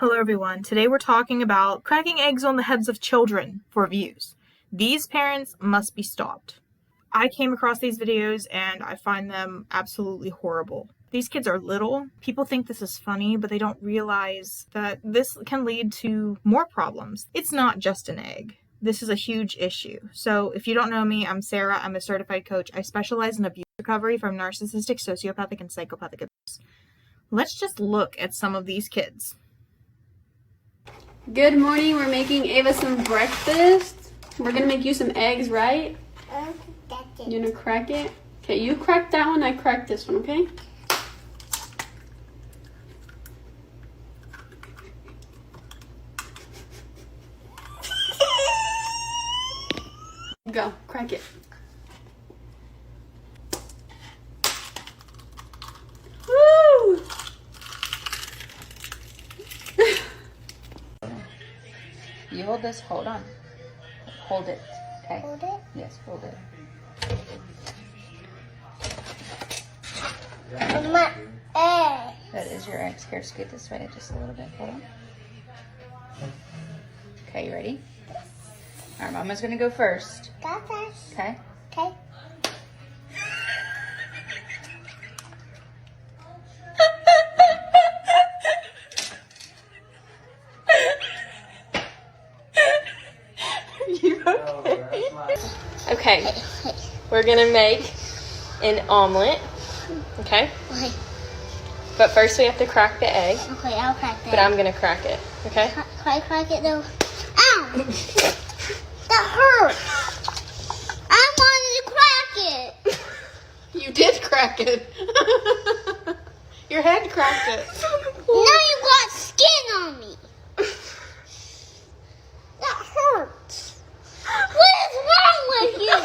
Hello everyone, today we're talking about cracking eggs on the heads of children for views. These parents must be stopped. I came across these videos and I find them absolutely horrible. These kids are little. People think this is funny, but they don't realize that this can lead to more problems. It's not just an egg. This is a huge issue. So if you don't know me, I'm Sarah. I'm a certified coach. I specialize in abuse recovery from narcissistic, sociopathic, and psychopathic abuse. Let's just look at some of these kids. Good morning, we're making Ava some breakfast. We're gonna make you some eggs, right? You're gonna crack it? Okay, you crack that one, I crack this one, okay? Go, crack it. Woo! You hold this, hold on. Hold it, okay? Hold it? Yes, hold it. My egg. That is your eggs. Here, scoot this way just a little bit. Hold on. Okay, you ready? All right, Mama's gonna go first. Go first. Okay? Okay. Okay, we're gonna make an omelet, okay? Okay. But first we have to crack the egg, Okay, I'll crack that. but I'm gonna crack it, okay? Can I crack it though? Ow! That hurt! I wanted to crack it! You did crack it. Your head cracked it. Now you got skin on me! That hurts! What is wrong with you?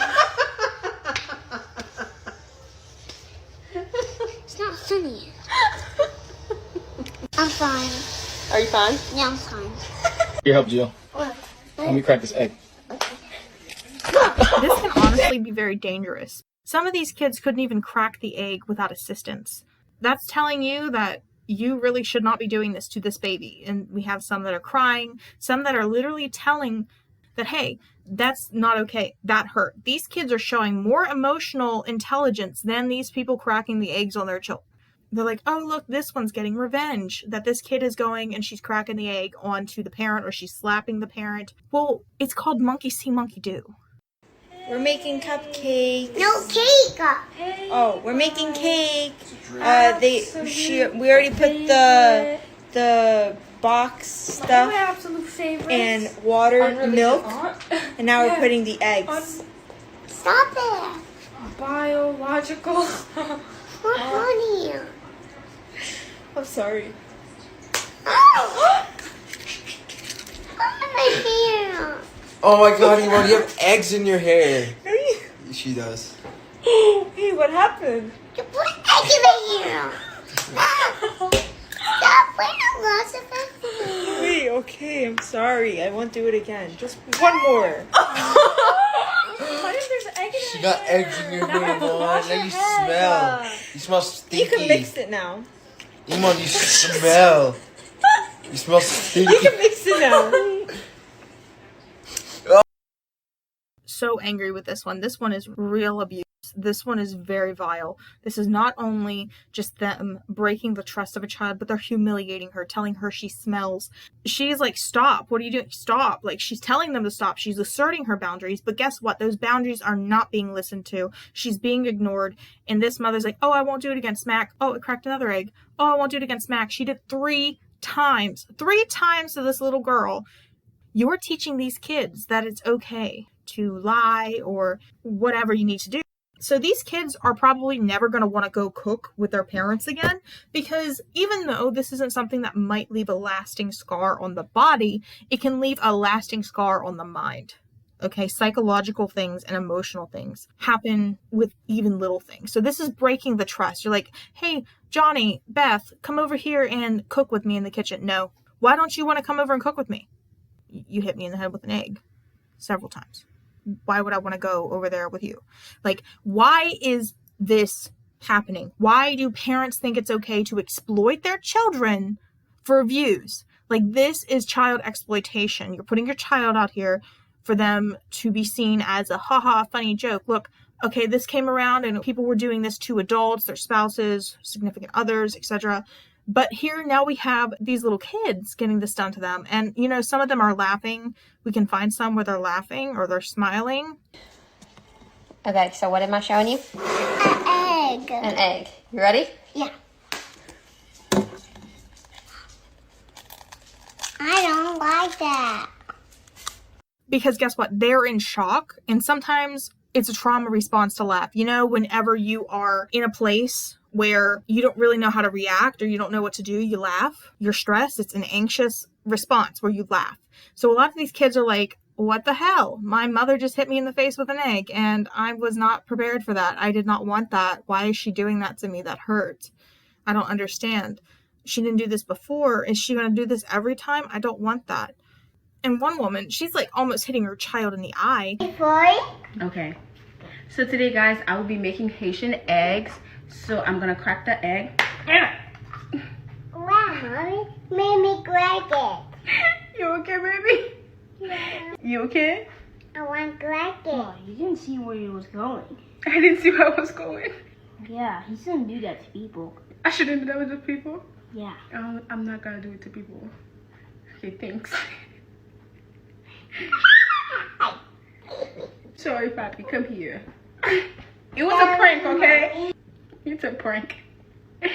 It's not funny. I'm fine. Are you fine? Yeah, I'm fine. Here, help, Jill. What? Let me crack this egg. This can honestly be very dangerous. Some of these kids couldn't even crack the egg without assistance. That's telling you that you really should not be doing this to this baby. And we have some that are crying, some that are literally telling that, hey, that's not okay. That hurt. These kids are showing more emotional intelligence than these people cracking the eggs on their children. They're like, oh, look, this one's getting revenge that this kid is going and she's cracking the egg onto the parent or she's slapping the parent. Well, it's called monkey see, monkey do. We're making cupcakes. No cake! Oh, we're making cake. We already put the box stuff and water, milk, and now we're putting the eggs. Stop it! Biological. Not funny. I'm sorry. Oh! My hair. Oh my god, Iman, you have eggs in your hair. She does. Hey, what happened? You put egg in my hair. Stop putting lots of eggs in my hair. Wait, okay, I'm sorry. I won't do it again. Just one more. She got eggs in your hair, Iman. Now you smell. You smell stinky. You can mix it now. Iman, you smell. You smell stinky. You can mix it now. So angry with this one. This one is real abuse. This one is very vile. This is not only just them breaking the trust of a child, but they're humiliating her, telling her she smells. She's like, stop. What are you doing? Stop. Like, she's telling them to stop. She's asserting her boundaries. But guess what? Those boundaries are not being listened to. She's being ignored. And this mother's like, oh, I won't do it again. Smack. Oh, it cracked another egg. Oh, I won't do it again. Smack. She did 3 times. 3 times to this little girl. You're teaching these kids that it's okay to lie or whatever you need to do. So these kids are probably never going to want to go cook with their parents again, because even though this isn't something that might leave a lasting scar on the body, it can leave a lasting scar on the mind. Okay, psychological things and emotional things happen with even little things. So this is breaking the trust. You're like, hey, Johnny, Beth, come over here and cook with me in the kitchen. No. Why don't you want to come over and cook with me? You hit me in the head with an egg several times. Why would I want to go over there with you? Like, why is this happening? Why do parents think it's okay to exploit their children for views? Like, this is child exploitation. You're putting your child out here for them to be seen as a haha funny joke. Look, okay, this came around and people were doing this to adults, their spouses, significant others, etc. But here now we have these little kids getting this done to them. And, you know, some of them are laughing. We can find some where they're laughing or they're smiling. Okay, so what am I showing you? An egg. An egg. You ready? Yeah. I don't like that. Because guess what? They're in shock. And sometimes it's a trauma response to laugh. You know, whenever you are in a place where you don't really know how to react or you don't know what to do, you laugh. You're stressed. It's an anxious response where you laugh. So a lot of these kids are like, what the hell? My mother just hit me in the face with an egg and I was not prepared for that. I did not want that. Why is she doing that to me? That hurt. I don't understand. She didn't do this before. Is she going to do this every time? I don't want that. And one woman, she's like almost hitting her child in the eye. Boy. Okay, so today, guys, I will be making Haitian eggs. So I'm gonna crack the egg. Wow, Mommy made me crack it. You okay, baby? Yeah. You okay? I want to crack it. Oh, you didn't see where he was going. I didn't see where I was going. Yeah, he shouldn't do that to people. I shouldn't do that with the people. Yeah. I'm not gonna do it to people. Okay, thanks. Sorry, Papi, come here. It was a prank, okay? It's a prank. And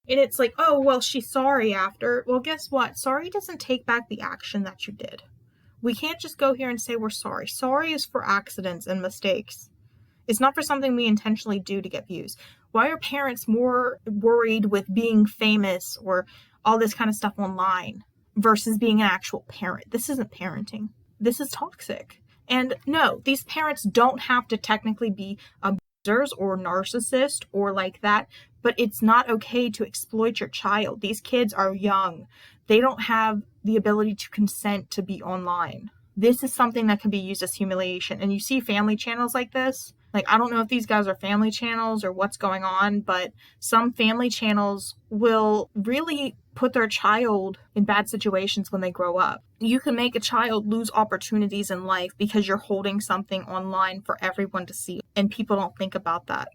it's like, oh, well, she's sorry after. Well, guess what? Sorry doesn't take back the action that you did. We can't just go here and say we're sorry. Sorry is for accidents and mistakes. It's not for something we intentionally do to get views. Why are parents more worried with being famous or all this kind of stuff online versus being an actual parent? This isn't parenting. This is toxic. And no, these parents don't have to technically be abusers or narcissists or like that, but it's not okay to exploit your child. These kids are young. They don't have the ability to consent to be online. This is something that can be used as humiliation. And you see family channels like this. Like, I don't know if these guys are family channels or what's going on, but some family channels will really put their child in bad situations when they grow up. You can make a child lose opportunities in life because you're holding something online for everyone to see, and people don't think about that.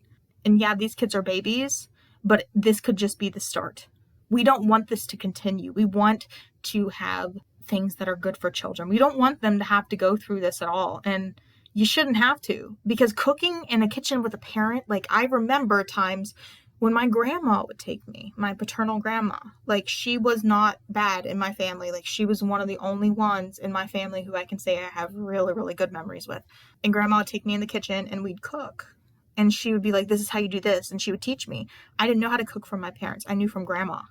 And yeah, these kids are babies, but this could just be the start. We don't want this to continue. We want to have things that are good for children. We don't want them to have to go through this at all. And you shouldn't have to, because cooking in a kitchen with a parent, like, I remember times when my grandma would take me, my paternal grandma, like, she was not bad in my family. Like, she was one of the only ones in my family who I can say I have really, really good memories with. And grandma would take me in the kitchen and we'd cook. And she would be like, this is how you do this. And she would teach me. I didn't know how to cook from my parents. I knew from grandma.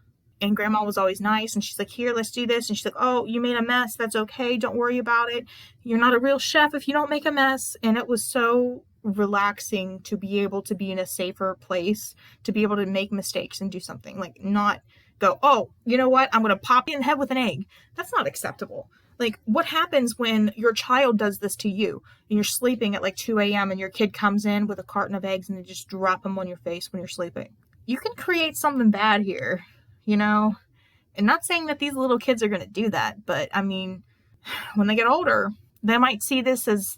And grandma was always nice. And she's like, here, let's do this. And she's like, oh, you made a mess. That's okay. Don't worry about it. You're not a real chef if you don't make a mess. And it was so relaxing to be able to be in a safer place, to be able to make mistakes and do something. Like, not go, oh, you know what? I'm going to pop you in the head with an egg. That's not acceptable. Like, what happens when your child does this to you and you're sleeping at like 2 a.m. and your kid comes in with a carton of eggs and they just drop them on your face when you're sleeping? You can create something bad here, you know? And not saying that these little kids are going to do that, but I mean, when they get older, they might see this as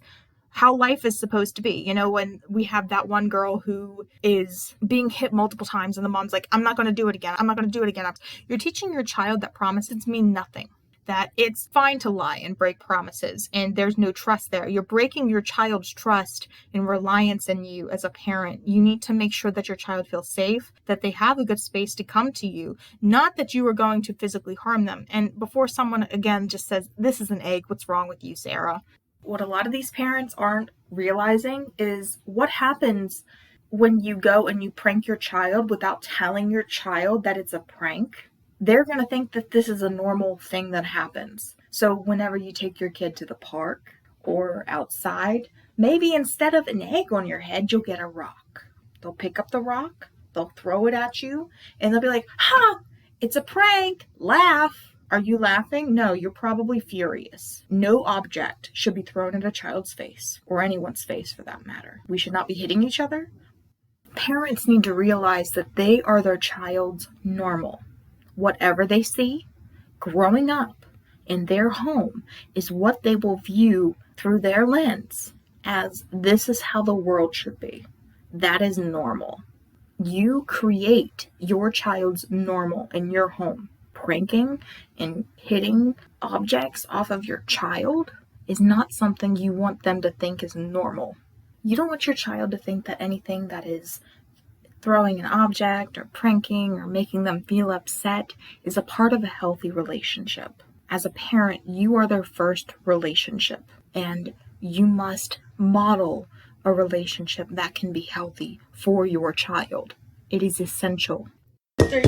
how life is supposed to be. You know, when we have that one girl who is being hit multiple times and the mom's like, I'm not going to do it again. I'm not going to do it again. You're teaching your child that promises mean nothing. That it's fine to lie and break promises and there's no trust there. You're breaking your child's trust and reliance in you as a parent. You need to make sure that your child feels safe, that they have a good space to come to you, not that you are going to physically harm them. And before someone again just says, this is an egg, what's wrong with you, Sarah? What a lot of these parents aren't realizing is what happens when you go and you prank your child without telling your child that it's a prank. They're going to think that this is a normal thing that happens. So whenever you take your kid to the park or outside, maybe instead of an egg on your head, you'll get a rock. They'll pick up the rock, they'll throw it at you, and they'll be like, ha, it's a prank, laugh. Are you laughing? No, you're probably furious. No object should be thrown at a child's face, or anyone's face for that matter. We should not be hitting each other. Parents need to realize that they are their child's normal. Whatever they see, growing up in their home is what they will view through their lens as this is how the world should be. That is normal. You create your child's normal in your home. Pranking and hitting objects off of your child is not something you want them to think is normal. You don't want your child to think that anything that is throwing an object or pranking or making them feel upset is a part of a healthy relationship. As a parent, you are their first relationship, and you must model a relationship that can be healthy for your child. It is essential. Hey!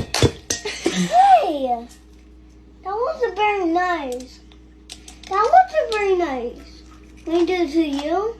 That wasn't very nice. That wasn't very nice. Can I do it to you?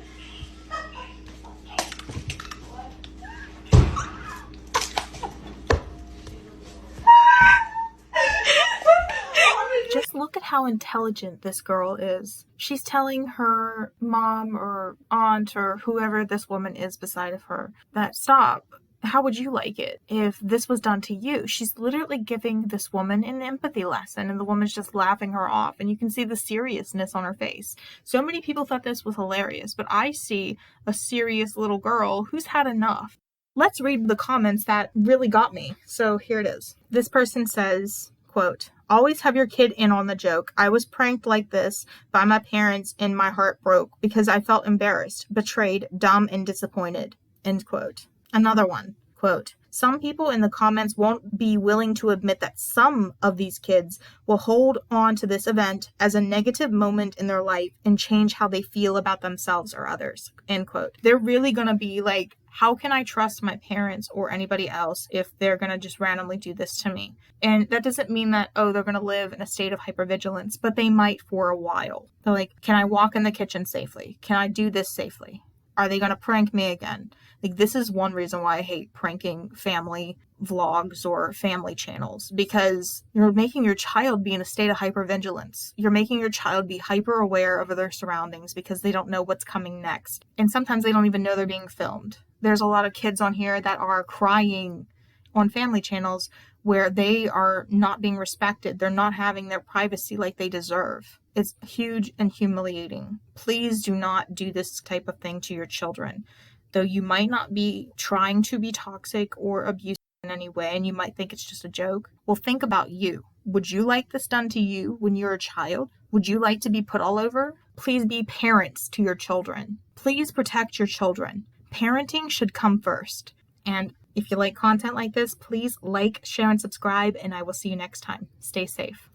Just look at how intelligent this girl is. She's telling her mom or aunt or whoever this woman is beside of her that stop. How would you like it if this was done to you? She's literally giving this woman an empathy lesson, and the woman's just laughing her off, and you can see the seriousness on her face. So many people thought this was hilarious, but I see a serious little girl who's had enough. Let's read the comments that really got me. So here it is. This person says, quote, "Always have your kid in on the joke. I was pranked like this by my parents and my heart broke because I felt embarrassed, betrayed, dumb, and disappointed." End quote. Another one, quote, "Some people in the comments won't be willing to admit that some of these kids will hold on to this event as a negative moment in their life and change how they feel about themselves or others." End quote. They're really going to be like, how can I trust my parents or anybody else if they're going to just randomly do this to me? And that doesn't mean that, oh, they're going to live in a state of hypervigilance, but they might for a while. They're like, can I walk in the kitchen safely? Can I do this safely? Are they going to prank me again? Like, this is one reason why I hate pranking family vlogs or family channels, because you're making your child be in a state of hypervigilance. You're making your child be hyper aware of their surroundings because they don't know what's coming next. And sometimes they don't even know they're being filmed. There's a lot of kids on here that are crying on family channels where they are not being respected. They're not having their privacy like they deserve. It's huge and humiliating. Please do not do this type of thing to your children. Though you might not be trying to be toxic or abusive in any way, and you might think it's just a joke, well, think about you. Would you like this done to you when you're a child? Would you like to be put all over? Please be parents to your children. Please protect your children. Parenting should come first. And if you like content like this, please like, share, and subscribe, and I will see you next time. Stay safe.